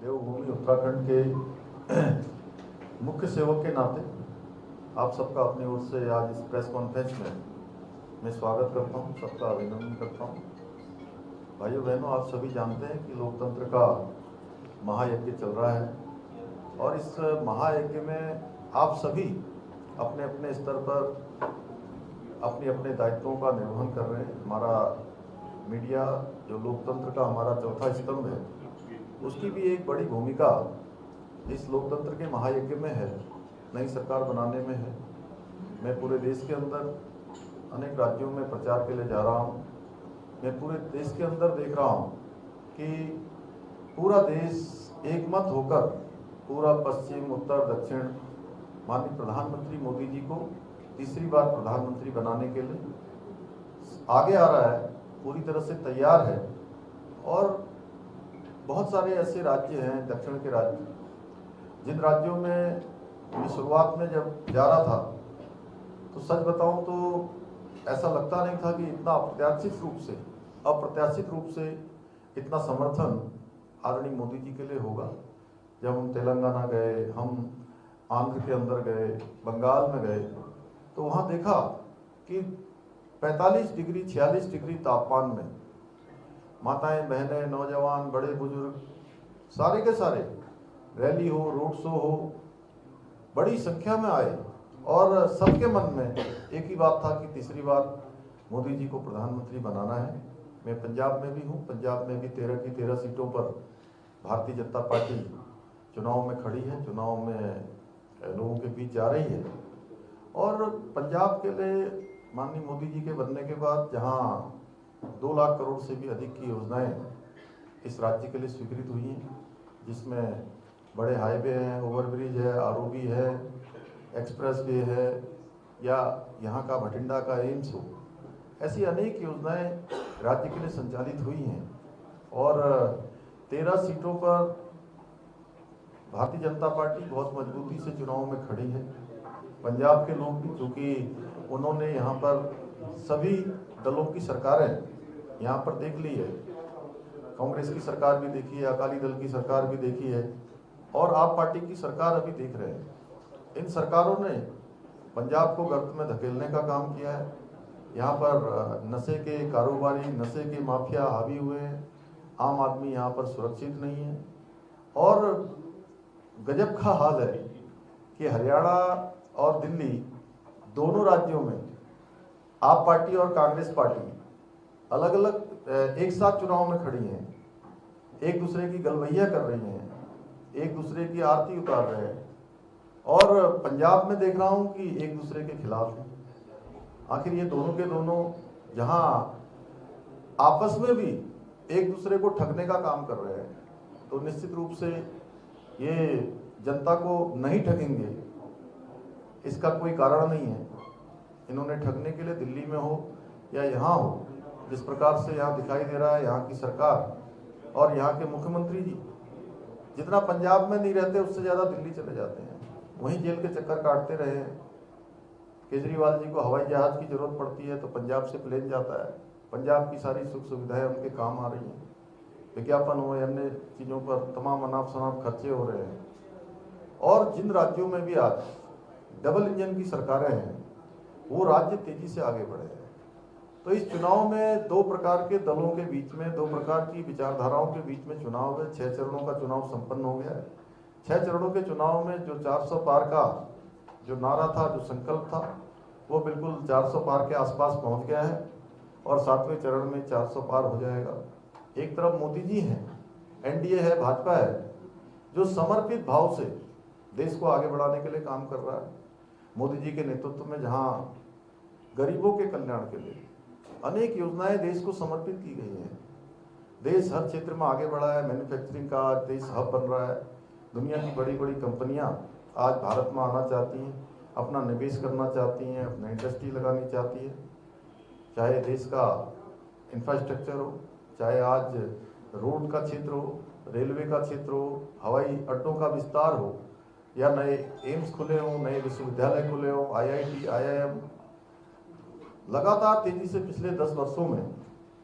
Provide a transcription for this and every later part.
देवभूमि उत्तराखंड के मुख्य सेवक के नाते आप सबका अपनी ओर से आज इस प्रेस कॉन्फ्रेंस में मैं स्वागत करता हूं, सबका अभिनंदन करता हूं। भाइयों बहनों, आप सभी जानते हैं कि लोकतंत्र का महायज्ञ चल रहा है और इस महायज्ञ में आप सभी अपने अपने स्तर पर अपने अपने दायित्वों का निर्वहन कर रहे हैं। हमारा मीडिया जो लोकतंत्र का हमारा चौथा स्तंभ है, उसकी भी एक बड़ी भूमिका इस लोकतंत्र के महायज्ञ में है, नई सरकार बनाने में है। मैं पूरे देश के अंदर अनेक राज्यों में प्रचार के लिए जा रहा हूँ। मैं पूरे देश के अंदर देख रहा हूँ कि पूरा देश एकमत होकर, पूरा पश्चिम उत्तर दक्षिण माननीय प्रधानमंत्री मोदी जी को तीसरी बार प्रधानमंत्री बनाने के लिए आगे आ रहा है, पूरी तरह से तैयार है। और बहुत सारे ऐसे राज्य हैं, दक्षिण के राज्य, जिन राज्यों में मैं शुरुआत में जब जा रहा था तो सच बताऊं तो ऐसा लगता नहीं था कि इतना अप्रत्याशित रूप से इतना समर्थन आदरणीय मोदी जी के लिए होगा। जब हम तेलंगाना गए, हम आंध्र के अंदर गए, बंगाल में गए, तो वहाँ देखा कि 45 डिग्री 46 डिग्री तापमान में माताएं, बहनें, नौजवान, बड़े बुजुर्ग सारे के सारे रैली हो, रोड शो हो, बड़ी संख्या में आए और सबके मन में एक ही बात था कि तीसरी बार मोदी जी को प्रधानमंत्री बनाना है। मैं पंजाब में भी हूँ। पंजाब में भी 13 की 13 सीटों पर भारतीय जनता पार्टी चुनाव में खड़ी है, चुनाव में लोगों के बीच जा रही है। और पंजाब के लिए माननीय मोदी जी के बनने के बाद जहाँ 2 लाख करोड़ से भी अधिक की योजनाएं इस राज्य के लिए स्वीकृत हुई हैं, जिसमें बड़े हाईवे हैं, ओवरब्रिज है, आरओबी है, एक्सप्रेस वे है, या यहाँ का भटिंडा का एम्स हो, ऐसी अनेक योजनाएं राज्य के लिए संचालित हुई हैं। और 13 सीटों पर भारतीय जनता पार्टी बहुत मजबूती से चुनाव में खड़ी है। पंजाब के लोग भी, चूँकि उन्होंने यहाँ पर सभी दलों की सरकारें यहाँ पर देख ली है, कांग्रेस की सरकार भी देखी है, अकाली दल की सरकार भी देखी है और आप पार्टी की सरकार अभी देख रहे हैं। इन सरकारों ने पंजाब को गर्त में धकेलने का काम किया है। यहाँ पर नशे के कारोबारी, नशे के माफिया हावी हुए हैं, आम आदमी यहाँ पर सुरक्षित नहीं है। और गजब का हाल है कि हरियाणा और दिल्ली दोनों राज्यों में आप पार्टी और कांग्रेस पार्टी अलग अलग एक साथ चुनाव में खड़ी हैं, एक दूसरे की गलवैया कर रही हैं, एक दूसरे की आरती उतार रहे हैं। और पंजाब में देख रहा हूं कि एक दूसरे के खिलाफ हैं। आखिर ये दोनों के दोनों जहां आपस में भी एक दूसरे को ठगने का काम कर रहे हैं, तो निश्चित रूप से ये जनता को नहीं ठगेंगे, इसका कोई कारण नहीं है। इन्होंने ठगने के लिए दिल्ली में हो या यहाँ हो, जिस प्रकार से यहाँ दिखाई दे रहा है, यहाँ की सरकार और यहाँ के मुख्यमंत्री जी जितना पंजाब में नहीं रहते उससे ज़्यादा दिल्ली चले जाते हैं, वहीं जेल के चक्कर काटते रहे हैं। केजरीवाल जी को हवाई जहाज़ की जरूरत पड़ती है तो पंजाब से प्लेन जाता है, पंजाब की सारी सुख सुविधाएं उनके काम आ रही हैं, विज्ञापन हो, अन्य चीज़ों पर तमाम अनाप शनाप खर्चे हो रहे हैं। और जिन राज्यों में भी आज डबल इंजन की सरकारें हैं, वो राज्य तेजी से आगे बढ़े हैं। तो इस चुनाव में 2 प्रकार के दलों के बीच में, 2 प्रकार की विचारधाराओं के बीच में चुनाव है। 6 चरणों का चुनाव संपन्न हो गया है। 6 चरणों के चुनाव में जो 400 पार का जो नारा था, जो संकल्प था, वो बिल्कुल 400 पार के आसपास पहुंच गया है और 7वें चरण में 400 पार हो जाएगा। एक तरफ मोदी जी हैं, एनडीए है, भाजपा है, जो समर्पित भाव से देश को आगे बढ़ाने के लिए काम कर रहा है। मोदी जी के नेतृत्व में जहाँ गरीबों के कल्याण के लिए अनेक योजनाएं देश को समर्पित की गई हैं, देश हर क्षेत्र में आगे बढ़ा है। मैन्युफैक्चरिंग का देश हब बन रहा है। दुनिया की बड़ी बड़ी कंपनियां आज भारत में आना चाहती हैं, अपना निवेश करना चाहती हैं, अपना इंडस्ट्री लगानी चाहती है। चाहे देश का इंफ्रास्ट्रक्चर हो, चाहे आज रोड का क्षेत्र हो, रेलवे का क्षेत्र हो, हवाई अड्डों का विस्तार हो, या नए एम्स खुले हों, नए विश्वविद्यालय खुले हों, IIT, IIM लगातार तेजी से पिछले 10 वर्षों में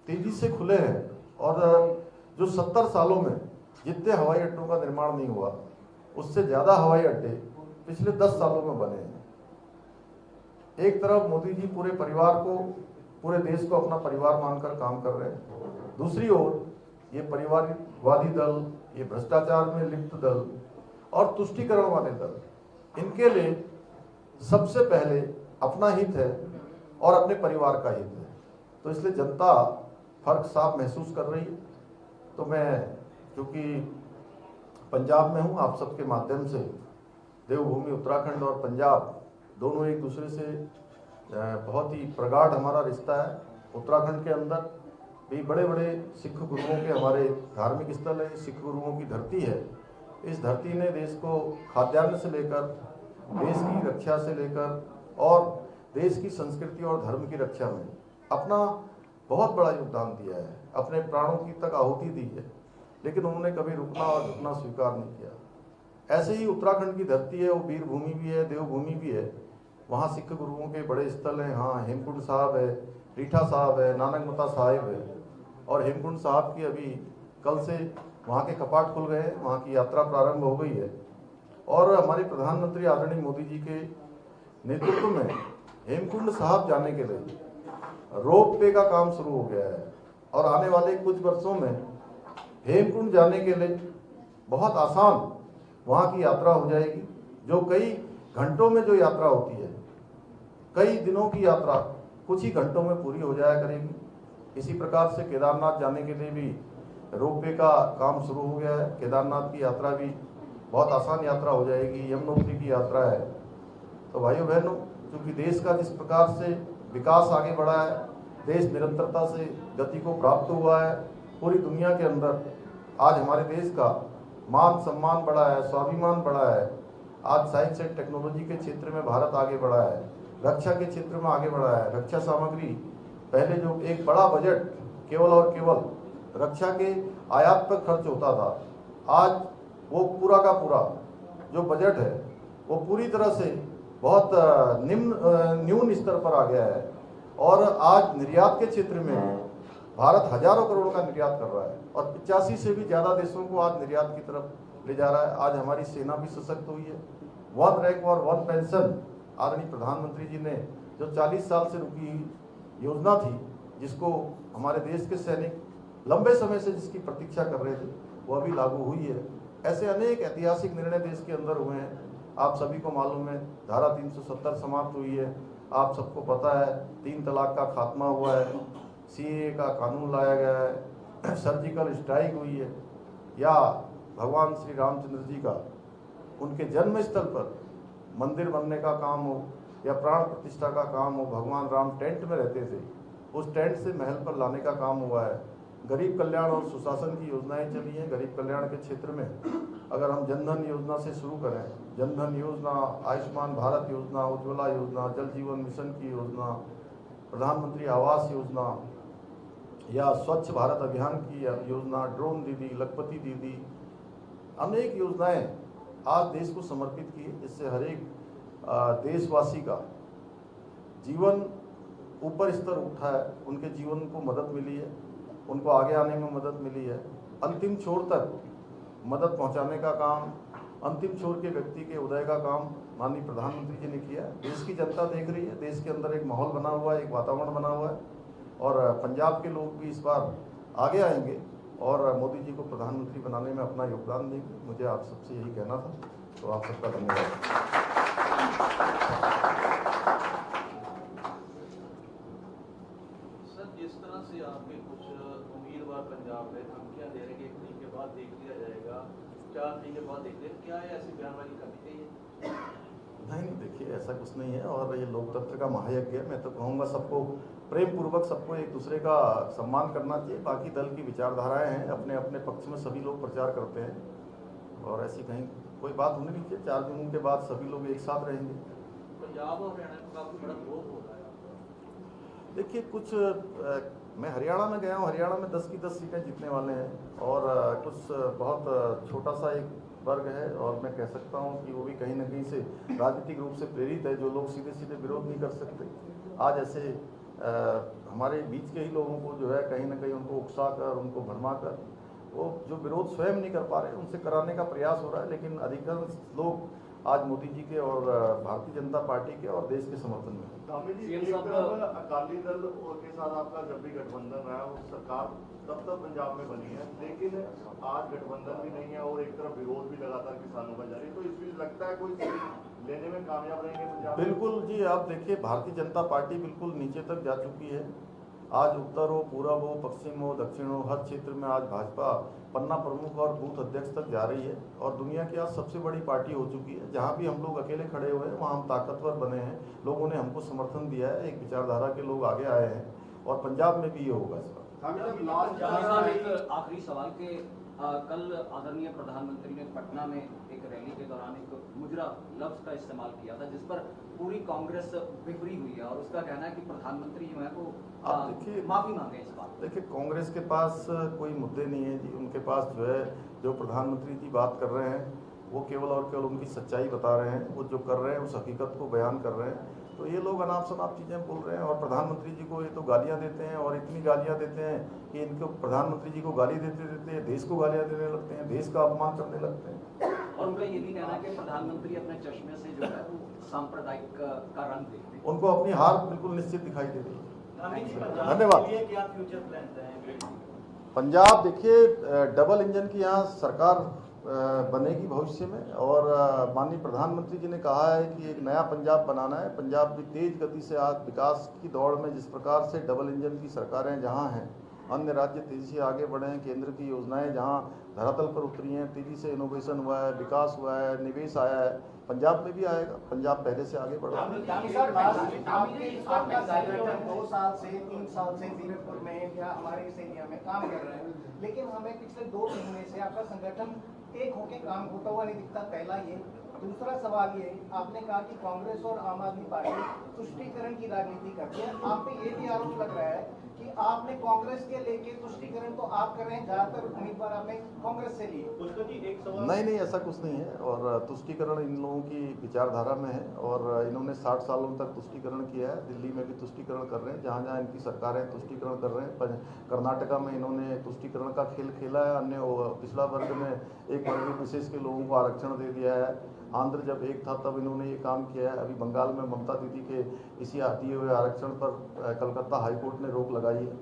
तेजी से खुले हैं। और जो 70 सालों में जितने हवाई अड्डों का निर्माण नहीं हुआ उससे ज़्यादा हवाई अड्डे पिछले 10 सालों में बने हैं। एक तरफ मोदी जी पूरे परिवार को, पूरे देश को अपना परिवार मानकर काम कर रहे हैं, दूसरी ओर ये परिवारवादी दल, ये भ्रष्टाचार में लिप्त दल और तुष्टीकरण वाले दल, इनके लिए सबसे पहले अपना हित है और अपने परिवार का हित है। तो इसलिए जनता फर्क साफ महसूस कर रही है। तो मैं क्योंकि पंजाब में हूँ, आप सबके माध्यम से देवभूमि उत्तराखंड और पंजाब दोनों एक दूसरे से बहुत ही प्रगाढ़ हमारा रिश्ता है। उत्तराखंड के अंदर भी बड़े बड़े सिख गुरुओं के हमारे धार्मिक स्थल है, सिख गुरुओं की धरती है। इस धरती ने देश को खाद्यान्न से लेकर, देश की रक्षा से लेकर और देश की संस्कृति और धर्म की रक्षा में अपना बहुत बड़ा योगदान दिया है, अपने प्राणों की तक आहुति दी है, लेकिन उन्होंने कभी रुकना और झुकना स्वीकार नहीं किया। ऐसे ही उत्तराखंड की धरती है, वो वीर भूमि भी है, देवभूमि भी है। वहाँ सिख गुरुओं के बड़े स्थल हैं। हाँ, हेमकुंड साहब है, रीठा साहब है, नानकमता साहिब है। और हेमकुंड साहब की अभी कल से वहाँ के कपाट खुल गए हैं, वहाँ की यात्रा प्रारंभ हो गई है। और हमारे प्रधानमंत्री आदरणीय मोदी जी के नेतृत्व में हेमकुंड साहब जाने के लिए रोप वे का काम शुरू हो गया है और आने वाले कुछ वर्षों में हेमकुंड जाने के लिए बहुत आसान वहाँ की यात्रा हो जाएगी। जो कई घंटों में जो यात्रा होती है, कई दिनों की यात्रा कुछ ही घंटों में पूरी हो जाया करेगी। इसी प्रकार से केदारनाथ जाने के लिए भी रोप वे का काम शुरू हो गया है। केदारनाथ की यात्रा भी बहुत आसान यात्रा हो जाएगी। यमुनोत्री की यात्रा है। तो भाइयों बहनों, क्योंकि देश का जिस प्रकार से विकास आगे बढ़ा है, देश निरंतरता से गति को प्राप्त हुआ है, पूरी दुनिया के अंदर आज हमारे देश का मान सम्मान बढ़ा है, स्वाभिमान बढ़ा है। आज साइंस एंड टेक्नोलॉजी के क्षेत्र में भारत आगे बढ़ा है, रक्षा के क्षेत्र में आगे बढ़ा है। रक्षा सामग्री, पहले जो एक बड़ा बजट केवल और केवल रक्षा के आयात पर खर्च होता था, आज वो पूरा का पूरा जो बजट है वो पूरी तरह से बहुत न्यून स्तर पर आ गया है। और आज निर्यात के क्षेत्र में भारत हजारों करोड़ का निर्यात कर रहा है और 85 से भी ज़्यादा देशों को आज निर्यात की तरफ ले जा रहा है। आज हमारी सेना भी सशक्त हुई है। 1 रैंक और 1 पेंशन आदरणीय प्रधानमंत्री जी ने जो 40 साल से रुकी योजना थी, जिसको हमारे देश के सैनिक लंबे समय से जिसकी प्रतीक्षा कर रहे थे, वो अभी लागू हुई है। ऐसे अनेक ऐतिहासिक निर्णय देश के अंदर हुए हैं। आप सभी को मालूम है, धारा 370 समाप्त हुई है। आप सबको पता है 3 तलाक का खात्मा हुआ है, सीएए का कानून लाया गया है, सर्जिकल स्ट्राइक हुई है। या भगवान श्री रामचंद्र जी का उनके जन्म स्थल पर मंदिर बनने का काम हो या प्राण प्रतिष्ठा का काम हो, भगवान राम टेंट में रहते थे, उस टेंट से महल पर लाने का काम हुआ है। गरीब कल्याण और सुशासन की योजनाएं चली हैं। गरीब कल्याण के क्षेत्र में अगर हम जनधन योजना से शुरू करें, जनधन योजना, आयुष्मान भारत योजना, उज्ज्वला योजना, जल जीवन मिशन की योजना, प्रधानमंत्री आवास योजना या स्वच्छ भारत अभियान की योजना, ड्रोन दीदी, लखपति दीदी, अनेक योजनाएं आज देश को समर्पित की, जिससे हर एक देशवासी का जीवन ऊपर स्तर उठा है, उनके जीवन को मदद मिली है, उनको आगे आने में मदद मिली है। अंतिम छोर तक मदद पहुंचाने का काम, अंतिम छोर के व्यक्ति के उदय का काम माननीय प्रधानमंत्री जी ने किया। देश की जनता देख रही है, देश के अंदर एक माहौल बना हुआ है, एक वातावरण बना हुआ है और पंजाब के लोग भी इस बार आगे आएंगे और मोदी जी को प्रधानमंत्री बनाने में अपना योगदान देंगे। मुझे आप सबसे यही कहना था, तो आप सबका धन्यवाद। सर, जिस तरह से आपके कुछ उम्मीदवार पंजाब में धमकियां दे रहे हैं कि 1 महीने के बाद देख लिया जाएगा, 4 महीने के बाद देख लिया, क्या है ऐसी बयानबाजी करनी चाहिए? नहीं, देखिए ऐसा कुछ नहीं है और ये लोकतंत्र का महायज्ञ है। मैं तो कहूँगा सबको प्रेम पूर्वक सबको एक दूसरे का सम्मान करना चाहिए। बाकी दल की विचारधाराएं हैं, अपने अपने पक्ष में सभी लोग प्रचार करते हैं और ऐसी कहीं कोई बात होनी नहीं चाहिए। 4 दिनों के बाद सभी लोग एक साथ रहेंगे। पंजाब और हरियाणा में काफी बड़ा ग्रोथ हो रहा है। देखिए मैं हरियाणा में गया हूँ, हरियाणा में 10 की 10 सीटें जीतने वाले हैं और कुछ बहुत छोटा सा एक वर्ग है और मैं कह सकता हूँ कि वो भी कहीं ना कहीं से राजनीतिक रूप से प्रेरित है, जो लोग सीधे सीधे विरोध नहीं कर सकते। आज ऐसे हमारे बीच के ही लोगों को जो है कहीं ना कहीं उनको उकसा कर, उनको भरमा कर वो जो विरोध स्वयं नहीं कर पा रहे उनसे कराने का प्रयास हो रहा है, लेकिन अधिकांश लोग आज मोदी जी के और भारतीय जनता पार्टी के और देश के समर्थन में हैं। धामी जी, एक तरफ अकाली दल के साथ आपका जब भी गठबंधन रहा वो सरकार तब तक पंजाब में बनी है, लेकिन आज गठबंधन भी नहीं है और एक तरफ विरोध भी लगातार किसानों का जारी, तो इस बीच लगता है कोई सीट लेने में कामयाब रहेंगे पंजाब? बिल्कुल जी, आप देखिए भारतीय जनता पार्टी बिल्कुल नीचे तक जा चुकी है। आज उत्तर हो, पूरब हो, पश्चिम हो, दक्षिण हो, हर क्षेत्र में आज भाजपा पन्ना प्रमुख और बूथ अध्यक्ष तक जा रही है और दुनिया की आज सबसे बड़ी पार्टी हो चुकी है। जहां भी हम लोग अकेले खड़े हुए हैं वहां हम ताकतवर बने हैं, लोगों ने हमको समर्थन दिया है, एक विचारधारा के लोग आगे आए हैं और पंजाब में भी ये होगा इस बार। एक आखिरी सवाल के कल आदरणीय प्रधानमंत्री ने पटना में एक रैली के दौरान एक मुजरा लफ्ज का इस्तेमाल किया था जिस पर पूरी कांग्रेस बिखरी हुई है और उसका कहना है कि प्रधानमंत्री जो है वो माफी मांगे इस बात। देखिए कांग्रेस के पास कोई मुद्दे नहीं है जी, उनके पास जो है जो प्रधानमंत्री जी बात कर रहे हैं वो केवल और केवल उनकी सच्चाई बता रहे हैं, वो जो कर रहे हैं उस हकीकत को बयान कर रहे हैं। तो ये लोग अनाप शनाप चीज़ें बोल रहे हैं और प्रधानमंत्री जी को ये तो गालियां देते हैं और इतनी गालियां देते हैं कि इनको प्रधानमंत्री जी को गाली देते देते देश को गालियां देने लगते हैं, देश का अपमान करने लगते हैं। और उनका ये भी कहना है कि प्रधानमंत्री अपने चश्मे से जो है वो सांप्रदायिक का रंग देखते हैं। उनको अपनी हार बिल्कुल निश्चित दिखाई दे रही है। धन्यवाद। पंजाब देखिए डबल इंजन की यहाँ सरकार बनेगी भविष्य में और माननीय प्रधानमंत्री जी ने कहा है कि एक नया पंजाब बनाना है। पंजाब भी तेज गति से आज विकास की दौड़ में जिस प्रकार से डबल इंजन की सरकारें जहां हैं, अन्य राज्य तेजी से आगे बढ़े हैं, केंद्र की योजनाएं जहां धरातल पर उतरी हैं, तेजी से इनोवेशन हुआ है, विकास हुआ है, निवेश आया है, पंजाब में भी आएगा। पंजाब पहले से आगे बढ़ रहा है। 2 साल से 3 साल से जीरकपुर में या हमारे इस एरिया में काम कर रहे हैं, लेकिन हमें पिछले 2 महीने से आपका संगठन एक होके काम होता हुआ नहीं दिखता। पहला ये। दूसरा सवाल ये, आपने कहा कि कांग्रेस और आम आदमी पार्टी तुष्टीकरण की राजनीति करती है। आप पे ये भी आरोप लग रहा है कि आपने कांग्रेस के लेके तुष्टीकरण तो आप कर रहे हैं, ज्यादातर उम्मीदवार आपने कांग्रेस से लिए। नहीं, ऐसा कुछ नहीं है और तुष्टीकरण इन लोगों की विचारधारा में है और इन्होंने 60 सालों तक तुष्टीकरण किया है। दिल्ली में भी तुष्टीकरण कर रहे हैं, जहाँ जहाँ इनकी सरकारें तुष्टीकरण कर रहे हैं। कर्नाटका में इन्होंने तुष्टीकरण का खेल खेला है, अन्य पिछड़ा वर्ग में एक वर्ग विशेष के लोगों को आरक्षण दे दिया है। आंध्र जब एक था तब इन्होंने ये काम किया है। अभी बंगाल में ममता दीदी के इसी दिए हुए आरक्षण पर कलकत्ता हाईकोर्ट ने रोक लगाई है।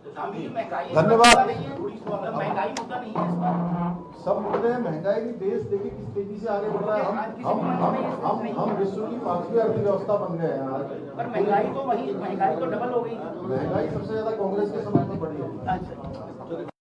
धन्यवाद। महंगाई मुद्दा नहीं है इस बार। सब मुद्दे हैं, महंगाई भी देश देखिए किस तेजी से आगे बढ़ रहा है। हम विश्व की 5वीं अर्थव्यवस्था बन गए हैं आज। पर महंगाई तो डबल हो गई। महंगाई सबसे ज्यादा कांग्रेस के समय में बढ़ी है।